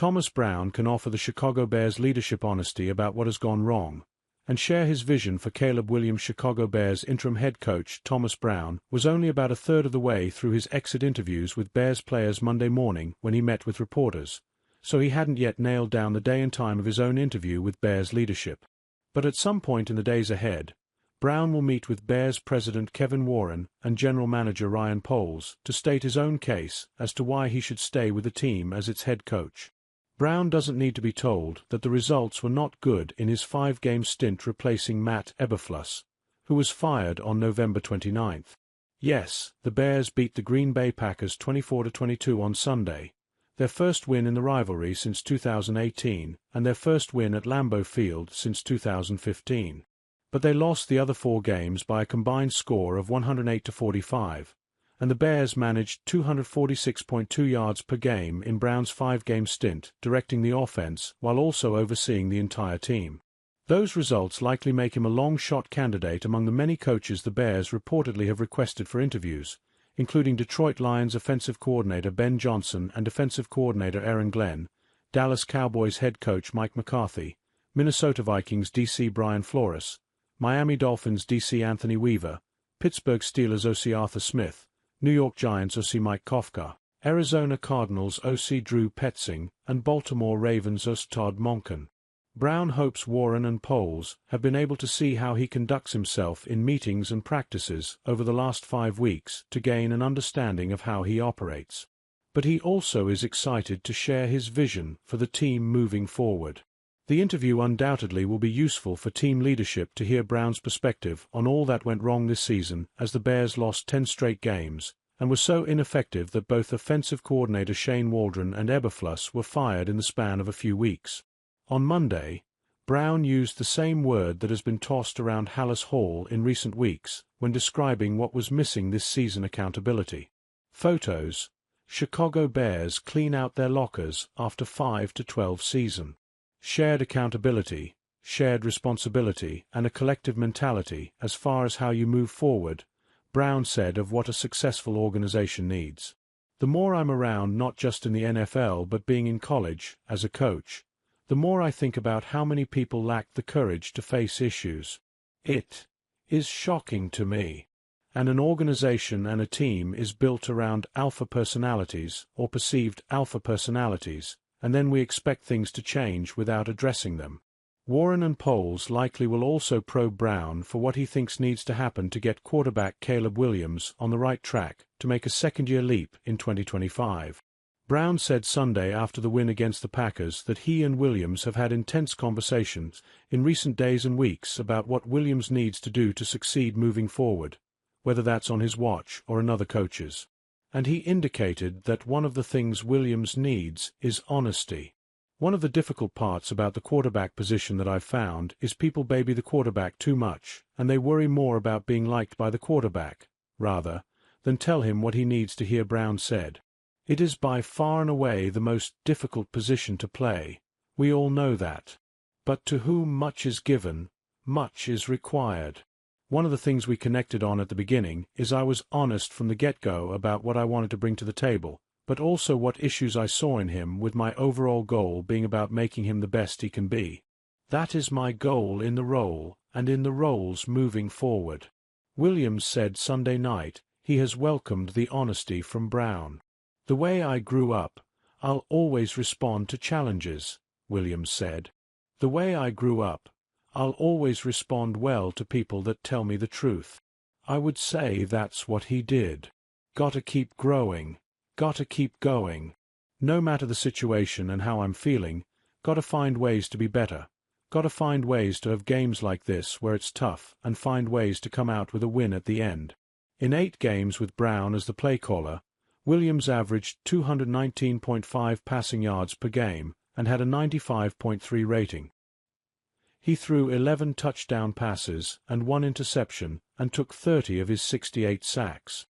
Thomas Brown can offer the Chicago Bears leadership honesty about what has gone wrong, and share his vision for Caleb Williams. Chicago Bears interim head coach Thomas Brown was only about a third of the way through his exit interviews with Bears players Monday morning when he met with reporters, so he hadn't yet nailed down the day and time of his own interview with Bears leadership. But at some point in the days ahead, Brown will meet with Bears president Kevin Warren and general manager Ryan Poles to state his own case as to why he should stay with the team as its head coach. Brown doesn't need to be told that the results were not good in his 5-game stint replacing Matt Eberflus, who was fired on November 29. Yes, the Bears beat the Green Bay Packers 24-22 on Sunday, their first win in the rivalry since 2018 and their first win at Lambeau Field since 2015. But they lost the other 4 games by a combined score of 108-45. And the Bears managed 246.2 yards per game in Brown's 5-game stint, directing the offense while also overseeing the entire team. Those results likely make him a long-shot candidate among the many coaches the Bears reportedly have requested for interviews, including Detroit Lions offensive coordinator Ben Johnson and defensive coordinator Aaron Glenn, Dallas Cowboys head coach Mike McCarthy, Minnesota Vikings DC Brian Flores, Miami Dolphins DC Anthony Weaver, Pittsburgh Steelers OC Arthur Smith, New York Giants OC Mike Kafka, Arizona Cardinals OC Drew Petzing, and Baltimore Ravens OC Todd Monken. Brown hopes Warren and Poles have been able to see how he conducts himself in meetings and practices over the last 5 weeks to gain an understanding of how he operates. But he also is excited to share his vision for the team moving forward. The interview undoubtedly will be useful for team leadership to hear Brown's perspective on all that went wrong this season as the Bears lost 10 straight games and were so ineffective that both offensive coordinator Shane Waldron and Eberflus were fired in the span of a few weeks. On Monday, Brown used the same word that has been tossed around Hallis Hall in recent weeks when describing what was missing this season: accountability. Photos: Chicago Bears clean out their lockers after 5-12 season. Shared accountability, shared responsibility, and a collective mentality as far as how you move forward, Brown said of what a successful organization needs. The more I'm around, not just in the NFL but being in college, as a coach, the more I think about how many people lack the courage to face issues. It is shocking to me. And an organization and a team is built around alpha personalities or perceived alpha personalities, and then we expect things to change without addressing them. Warren and Poles likely will also probe Brown for what he thinks needs to happen to get quarterback Caleb Williams on the right track to make a second-year leap in 2025. Brown said Sunday after the win against the Packers that he and Williams have had intense conversations in recent days and weeks about what Williams needs to do to succeed moving forward, whether that's on his watch or another coach's. And he indicated that one of the things Williams needs is honesty. One of the difficult parts about the quarterback position that I've found is people baby the quarterback too much, and they worry more about being liked by the quarterback, rather, than tell him what he needs to hear, Brown said. It is by far and away the most difficult position to play. We all know that. But to whom much is given, much is required. One of the things we connected on at the beginning is I was honest from the get-go about what I wanted to bring to the table, but also what issues I saw in him, with my overall goal being about making him the best he can be. That is my goal in the role, and in the roles moving forward. Williams said Sunday night he has welcomed the honesty from Brown. The way I grew up, I'll always respond to challenges, Williams said. The way I grew up, I'll always respond well to people that tell me the truth. I would say that's what he did. Gotta keep growing. Gotta keep going. No matter the situation and how I'm feeling, gotta find ways to be better. Gotta find ways to have games like this where it's tough and find ways to come out with a win at the end. In 8 games with Brown as the play caller, Williams averaged 219.5 passing yards per game and had a 95.3 rating. He threw 11 touchdown passes and 1 interception and took 30 of his 68 sacks.